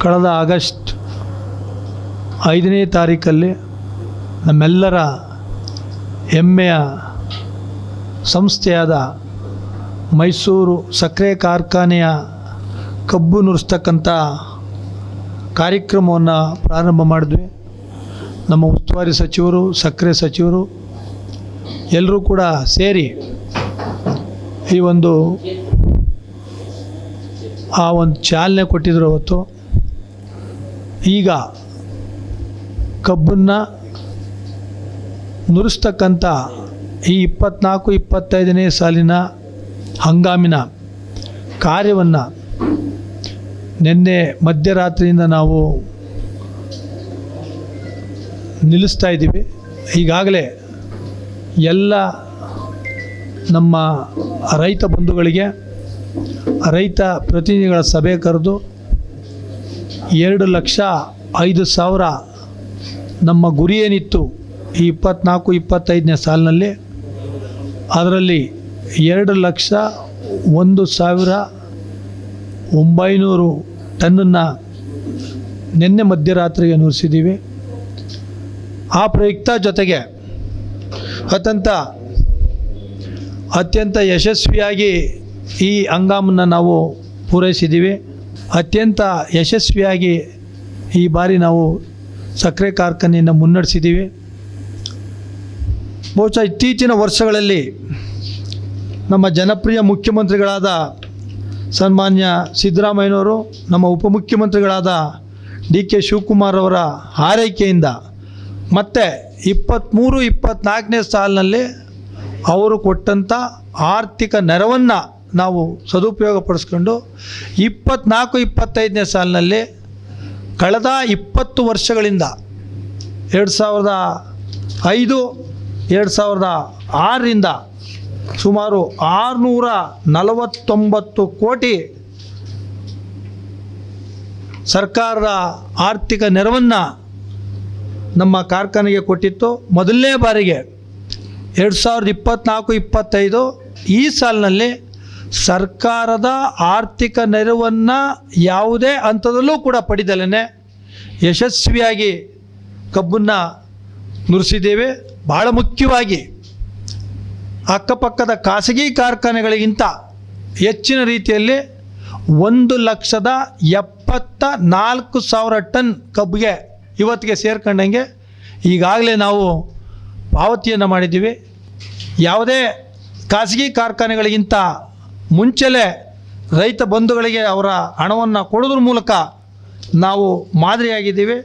ಕಳೆದ ಆಗಸ್ಟ್ 5ನೇ ತಾರೀಕಲ್ಲಿ ನಮ್ಮೆಲ್ಲರ ಹೆಮ್ಮೆಯ ಸಂಸ್ಥೆಯಾದ ಮೈಸೂರು ಸಕ್ಕರೆ ಕಾರ್ಖಾನೆಯ ಕಬ್ಬು ನುರಿಸ್ತಕ್ಕಂಥ ಕಾರ್ಯಕ್ರಮವನ್ನು ಪ್ರಾರಂಭ ಮಾಡಿದ್ವಿ. ನಮ್ಮ ಉಸ್ತುವಾರಿ ಸಚಿವರು, ಸಕ್ಕರೆ ಸಚಿವರು ಎಲ್ಲರೂ ಕೂಡ ಸೇರಿ ಈ ಒಂದು ಚಾಲನೆ ಕೊಟ್ಟಿದ್ರು. ಅವತ್ತು ಈಗ ಕಬ್ಬನ್ನು ನುರಿಸ್ತಕ್ಕಂಥ ಈ 24-25ನೇ ಸಾಲಿನ ಹಂಗಾಮಿನ ಕಾರ್ಯವನ್ನು ನಿನ್ನೆ ಮಧ್ಯರಾತ್ರಿಯಿಂದ ನಾವು ನಿಲ್ಲಿಸ್ತಾ ಇದ್ದೀವಿ. ಈಗಾಗಲೇ ಎಲ್ಲ ನಮ್ಮ ರೈತ ಬಂಧುಗಳಿಗೆ ರೈತ ಪ್ರತಿನಿಧಿಗಳ ಸಭೆ ಕರೆದು 2,05,000 ನಮ್ಮ ಗುರಿ ಏನಿತ್ತು ಈ 24-25ನೇ ಸಾಲಿನಲ್ಲಿ, ಅದರಲ್ಲಿ 2,01,900 ಟನ್ನನ್ನು ನಿನ್ನೆ ಮಧ್ಯರಾತ್ರಿಗೆ ನುರಿಸಿದ್ದೀವಿ. ಆ ಪ್ರಯುಕ್ತ ಜೊತೆಗೆ ಅತ್ಯಂತ ಯಶಸ್ವಿಯಾಗಿ ಈ ಹಂಗಾಮನ್ನು ನಾವು ಪೂರೈಸಿದ್ದೀವಿ. ಅತ್ಯಂತ ಯಶಸ್ವಿಯಾಗಿ ಈ ಬಾರಿ ನಾವು ಸಕ್ಕರೆ ಕಾರ್ಖಾನೆಯನ್ನು ಮುನ್ನಡೆಸಿದ್ದೀವಿ. ಬಹುಶಃ ಇತ್ತೀಚಿನ ವರ್ಷಗಳಲ್ಲಿ ನಮ್ಮ ಜನಪ್ರಿಯ ಮುಖ್ಯಮಂತ್ರಿಗಳಾದ ಸನ್ಮಾನ್ಯ ಸಿದ್ದರಾಮಯ್ಯನವರು, ನಮ್ಮ ಉಪಮುಖ್ಯಮಂತ್ರಿಗಳಾದ ಡಿ.ಕೆ. ಶಿವಕುಮಾರ್ ಅವರ ಹಾರೈಕೆಯಿಂದ ಮತ್ತು 23-24ನೇ ಸಾಲಿನಲ್ಲಿ ಅವರು ಕೊಟ್ಟಂಥ ಆರ್ಥಿಕ ನೆರವನ್ನು ನಾವು ಸದುಪಯೋಗಪಡಿಸ್ಕೊಂಡು 24-25ನೇ ಸಾಲಿನಲ್ಲಿ ಕಳೆದ 20 ವರ್ಷಗಳಿಂದ 2005-2006ರಿಂದ ಸುಮಾರು 649 ಕೋಟಿ ಸರ್ಕಾರದ ಆರ್ಥಿಕ ನೆರವನ್ನು ನಮ್ಮ ಕಾರ್ಖಾನೆಗೆ ಕೊಟ್ಟಿತ್ತು. ಮೊದಲನೇ ಬಾರಿಗೆ 2024-25 ಈ ಸಾಲಿನಲ್ಲಿ ಸರ್ಕಾರದ ಆರ್ಥಿಕ ನೆರವನ್ನು ಯಾವುದೇ ಹಂತದಲ್ಲೂ ಕೂಡ ಪಡೆದಲೇ ಯಶಸ್ವಿಯಾಗಿ ಕಬ್ಬನ್ನು ನುರಿಸಿದ್ದೇವೆ. ಭಾಳ ಮುಖ್ಯವಾಗಿ ಅಕ್ಕಪಕ್ಕದ ಖಾಸಗಿ ಕಾರ್ಖಾನೆಗಳಿಗಿಂತ ಹೆಚ್ಚಿನ ರೀತಿಯಲ್ಲಿ 1,74,000 ಟನ್ ಕಬ್ಬಿಗೆ ಇವತ್ತಿಗೆ ಸೇರ್ಕೊಂಡಂಗೆ ಈಗಾಗಲೇ ನಾವು ಪಾವತಿಯನ್ನು ಮಾಡಿದ್ದೀವಿ. ಯಾವುದೇ ಖಾಸಗಿ ಕಾರ್ಖಾನೆಗಳಿಗಿಂತ ಮುಂಚೆಲೇ ರೈತ ಬಂಧುಗಳಿಗೆ ಅವರ ಹಣವನ್ನು ಕೊಡೋದ್ರ ಮೂಲಕ ನಾವು ಮಾದರಿಯಾಗಿದ್ದೀವಿ.